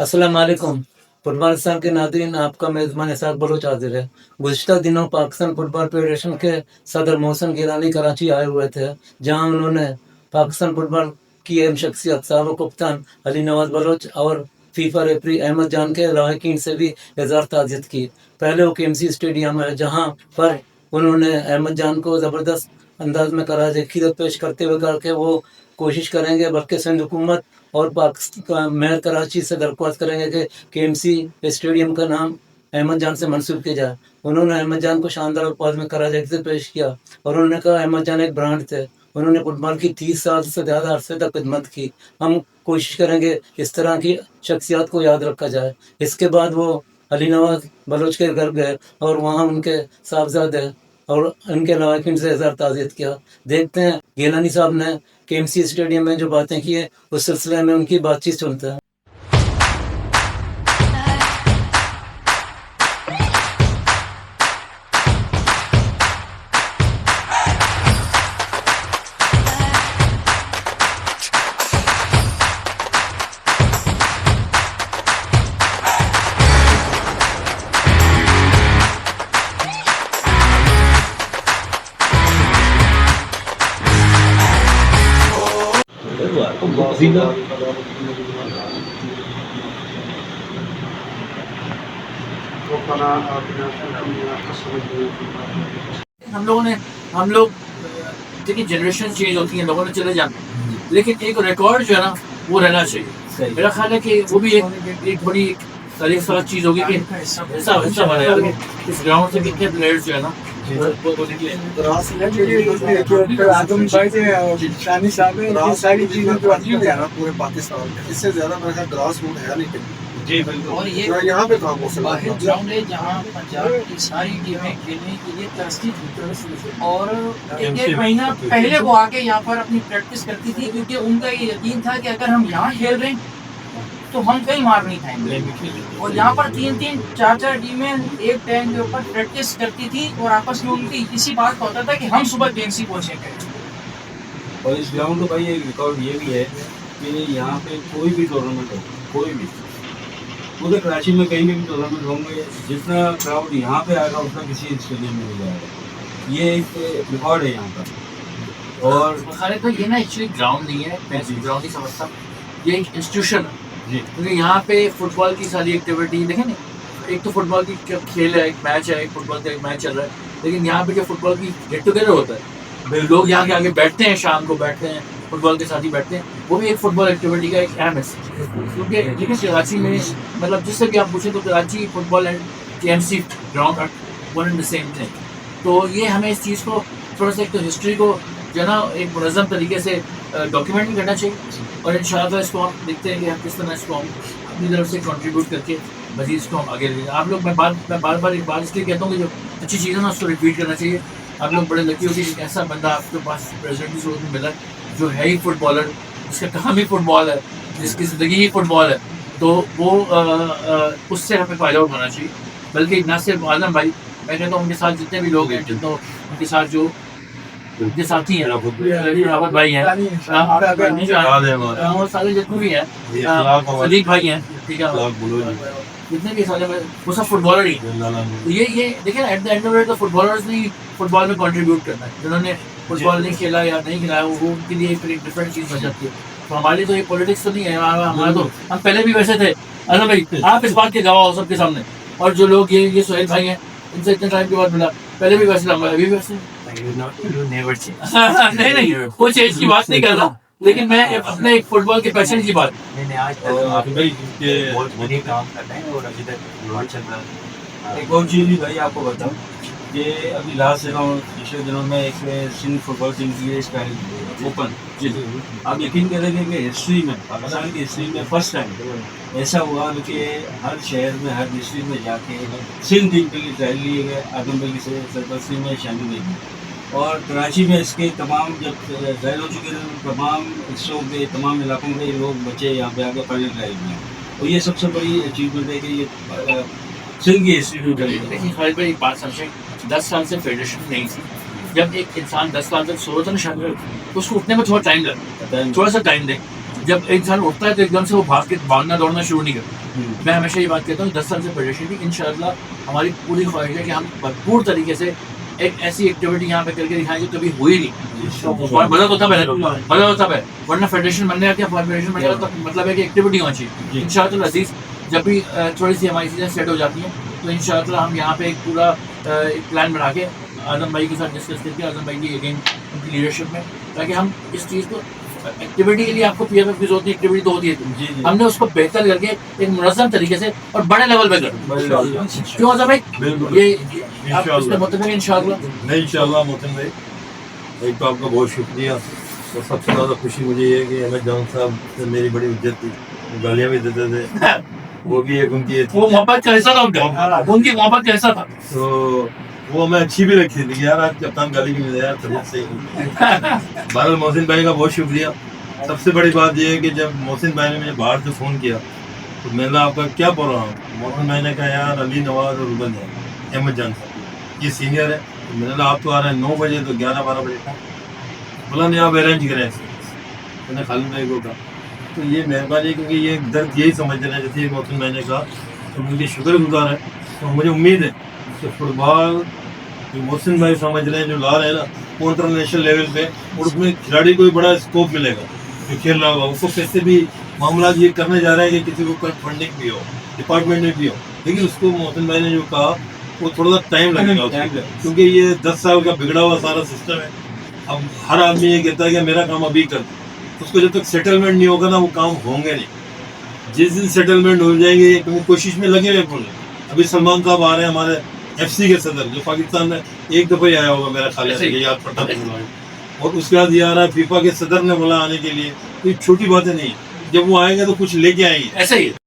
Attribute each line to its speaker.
Speaker 1: अस्सलाम वालेकुम। फुटबॉलिस्तान के नाज़रीन, आपका मेज़बान इसहाक बलोच हाज़िर है। गुज़िश्ता दिनों पाकिस्तान फुटबॉल फेडरेशन के सदर मोहसिन गिलानी कराची आए हुए थे, जहां उन्होंने पाकिस्तान फुटबॉल की अहम शख्सियत साबिक़ कप्तान अली नवाज़ बलोच और फीफा रेफरी अहमद जान के लवाहिकीन से भी इज़हार ताज़ियत की। पहले वो KMC स्टेडियम है, जहां पर उन्होंने अहमद जान को ज़बरदस्त अंदाज में करार अक़ीदत पेश करते हुए कहा कि वो कोशिश करेंगे, बल्कि सिंध हुकूमत और पाकिस्तान मेयर कराची से दरख्वास्त करेंगे कि KMC स्टेडियम का नाम अहमद जान से मंसूब किया जाए। उन्होंने अहमद जान को शानदार अल्फाज में करार अक़ीदत पेश किया और उन्होंने कहा अहमद जान एक ब्रांड थे। उन्होंने फुटबॉल की 30 साल से ज़्यादा अरसे तक खिदमत की। हम कोशिश करेंगे इस तरह की शख्सियत को याद रखा जाए। इसके बाद वो अली नवाज बलोच के घर गए और वहाँ उनके साहबजादे और उनके लवाहिकीन से इज़हार ताज़ियत किया। देखते हैं गिलानी साहब ने KMC स्टेडियम में जो बातें की है, उस सिलसिले में उनकी बातचीत सुनते हैं।
Speaker 2: हम लोग देखिए जनरेशन चेंज होती है, लोगों ने चले जाना, लेकिन एक रिकॉर्ड जो है ना वो रहना चाहिए। मेरा ख्याल है कि वो भी एक बड़ी तारीफ वाली चीज़ होगी कि ऐसा बना यार कि इस ग्राउंड से कितने प्लेयर्स जो है ना वो निकले।
Speaker 3: सारी चीजें जो अच्छी है ना पूरे पाकिस्तान में, इससे ज्यादा मेरे ख्याल ग्रास रूट है नहीं कहीं।
Speaker 2: जी बिल्कुल।
Speaker 4: और ये
Speaker 3: यहाँ पे काम हो सकता
Speaker 4: वाहिद ग्राउंड है जहाँ पंजाब की सारी टीमें खेलने के लिए तरसती थी और एक महीना पहले वो आके यहाँ पर अपनी प्रैक्टिस करती थी, क्योंकि उनका ये यकीन था कि अगर हम यहाँ खेल रहे हैं तो हम कहीं मार नहीं खाएंगे। और यहाँ पर 3-3, 4-4 टीमें एक टाइम के ऊपर प्रैक्टिस करती थी और आपस में उनकी इसी बात का होता था कि हम सुबह KMC पहुँचेंगे।
Speaker 5: और इस ग्राउंड का भाई एक रिकॉर्ड ये भी है कि यहाँ पे कोई भी टूर्नामेंट हो, कोई भी पूरे कराची में कहीं भी टूर्नामेंट होंगे, जितना क्राउड यहाँ पे आएगा उतना किसी स्टेडियम में नहीं जाएगा। ये एक रिकॉर्ड है यहाँ का।
Speaker 2: और खालिद भाई ये ना एक्चुअली ग्राउंड नहीं है, मैं ग्राउंड नहीं समझता, ये एक इंस्टीट्यूशन है। क्योंकि यहाँ पे फुटबॉल की सारी एक्टिविटी देखें ना, एक तो फुटबॉल की खेल है, एक मैच है, एक फुटबॉल का एक मैच चल रहा है, लेकिन यहाँ पे जो फुटबॉल की गेट टुगेदर होता है, लोग यहाँ के आगे बैठते हैं, शाम को बैठते हैं, फुटबॉल के साथ ही बैठते हैं, वो भी एक फुटबॉल एक्टिविटी का एक अहम हिस्सा है। क्योंकि देखिए कराची में मतलब जिससे भी आप पूछें तो Karachi football and KMC ground are one and the same thing. तो ये हमें इस चीज़ को थोड़ा सा एक तो हिस्ट्री को जो है ना एक मुनज़्ज़म तरीके से डॉक्यूमेंट भी करना चाहिए, और इंशाअल्लाह इसको हम देखते हैं कि हम किस तरह इसको हम अपनी तरफ से कंट्रीब्यूट करके मज़ीद इसको हम आगे ले। आप लोग मैं बार बार एक बात इसलिए कहता हूँ कि जो अच्छी चीज़ है ना उसको रिपीट करना चाहिए। आप लोग बड़े लकी हो कि एक ऐसा बंदा आपके पास प्रेसिडेंट की सूरत में मिला जो है ही फुटबॉलर, जिसका काम ही फुटबॉल है, जिसकी ज़िंदगी ही फुटबॉल है, तो वो उससे हमें फ़ायदा उठाना चाहिए। बल्कि ना सिर्फ आलम भाई, मैं कहता हूँ उनके साथ जितने भी लोग हैं, जितने उनके साथ जो उनके साथी हैं, रावत भाई हैं, सारे जितने भी हैं, सदीक भाई हैं, ठीक है, जितने भी सारे वो सब फुटबॉलर ही हैं। ये देखें ना, at the end of it तो फुटबॉलर्स ने फुटबॉल में कंट्रीब्यूट करना है। जिन्होंने फुटबॉल नहीं खेला या नहीं खिलाया वो उनके लिए फिर एक डिफरेंट चीज़ बन जाती है। तो हमारे लिए तो ये पॉलिटिक्स तो नहीं है, हमारा तो हम पहले भी वैसे थे। अरे भाई आप इस बात के गवाह हो सबके सामने, और जो लोग ये सुहेल भाई हैं, इनसे इतने टाइम के बाद मिला, पहले भी वैसे लंबा अभी भी वैसे नहीं वो चेंज की बात नहीं कर रहा, लेकिन मैं अपने एक फुटबॉल के पैशन की बात
Speaker 5: एक और चीज़ भी भाई आपको बताऊँ कि अभी लास्ट पिछले दिनों में एक सिंध फुटबॉल टीम की ओपन, आप यकीन करेंगे कि हिस्ट्री में, पाकिस्तान की हिस्ट्री में फर्स्ट टाइम ऐसा हुआ कि हर शहर में, हर डिस्ट्रिक्ट में जाके सिंध टीम के लिए ट्रायल लिए गए, आदम बली से सरपरस्ती में शामिल हुई। और कराची में इसके तमाम जब ट्रायल हो चुके थे, तमाम हिस्सों के, तमाम इलाकों के लोग बच्चे यहाँ पे आके फाइनल ट्रायल में, और ये सबसे बड़ी अचीवमेंट है कि ये सिंध की हिस्ट्री में करी।
Speaker 2: लेकिन खालिद भाई एक बात समझें, 10 साल से फेडरेशन नहीं थी। जब एक इंसान 10 साल तक सोच ना शामिल तो उसको उठने में थोड़ा टाइम लगता है, थोड़ा सा टाइम दे। जब एक इंसान उठता है तो एकदम से वो भागना दौड़ना शुरू नहीं करता। मैं हमेशा ये बात कहता हूँ 10 साल से फेडरेशन की इंशाल्लाह हमारी पूरी ख्वाहिश है कि हम भरपूर तरीके से एक ऐसी एक्टिविटी यहाँ पे करके दिखाएं जो कभी हुई नहीं। और मजा तो तब है वरना फेडरेशन बनने का क्या, फेडरेशन बनने का मतलब है कि एक्टिविटी होनी चाहिए। इंशाअल्लाह अजीज जब भी थोड़ी सी हमारी चीज़ें सेट हो जाती हैं तो इंशाअल्लाह हम यहाँ पे एक पूरा एक प्लान बना के आजम भाई के साथ डिस्कस करके, आजम भाई की अगेन उनकी लीडरशिप में, ताकि हम इस चीज़ को एक्टिविटी के लिए आपको PFF की जरूरत नहीं, एक्टिविटी तो होती है, हमने उसको बेहतर करके एक मुनज़्ज़म तरीके से और बड़े लेवल पे कर। क्यों आजम भाई?
Speaker 6: बिल्कुल।
Speaker 2: ये आप इसमें मुतफ़िक़ हैं इंशाअल्लाह?
Speaker 6: नहीं, इंशाअल्लाह मोहसिन भाई, एक तो आपका बहुत शुक्रिया, और सबसे ज़्यादा खुशी मुझे ये है कि अहमद जान साहब से मेरी बड़ी इज्जत थी, गालियाँ भी देते थे, वो भी एक उनकी
Speaker 2: वो मोहब्बत कैसा था उनका, उनकी मोहब्बत कैसा था?
Speaker 6: तो वो हमें अच्छी भी लगती थी कि यार आज कप्तान गाली की यार तबीयत सही है। बहरहाल मोहसिन भाई का बहुत शुक्रिया। सबसे बड़ी बात ये है कि जब मोहसिन भाई ने मुझे बाहर से फ़ोन किया तो मैंने आपका क्या प्रोग्राम, मोहसिन भाई ने कहा यार अली नवाज और रुबन है, अहमद जान साहब ये सीनियर है, तो मैंने कहा आप तो आ रहे हैं 9 बजे, तो 11-12 बजे का बोला नहीं आप अरेंज करें ऐसे। मैंने खालिद भाई को कहा तो ये मेहरबानी, क्योंकि ये दर्द यही समझ रहे हैं जैसे मोहसिन भाई ने कहा, तो उनकी शुक्रगुजार है। तो मुझे उम्मीद है कि फुटबॉल जो मोहसिन भाई समझ रहे हैं, जो ला रहे हैं ना वो इंटरनेशनल लेवल पे, और उसमें खिलाड़ी को भी बड़ा स्कोप मिलेगा जो खेल रहा होगा। उसको कैसे भी मामला ये करने जा रहे हैं कि किसी को कोई फंडिंग भी हो, डिपार्टमेंट में भी हो, लेकिन उसको मोहसिन भाई ने जो कहा वो थोड़ा सा टाइम लगेगा उसको, क्योंकि ये 10 साल का बिगड़ा हुआ सारा सिस्टम है। अब हर आदमी ये कहता है कि मेरा काम अभी कर, उसको जब तक सेटलमेंट नहीं होगा ना वो काम होंगे नहीं। जिस दिन सेटलमेंट हो जाएंगे, क्योंकि कोशिश में लगे हुए पूरे। अभी सलमान साहब आ रहे हैं हमारे FC के सदर, जो पाकिस्तान में एक दफ़ा ही आया होगा मेरा ख्याल है, याद पड़ता है, और उसके बाद ये आ रहा है FIFA के सदर ने बोला आने के लिए। कोई छोटी बातें नहीं, जब वो आएंगे तो कुछ लेके आएंगे।
Speaker 2: ऐसा ही है।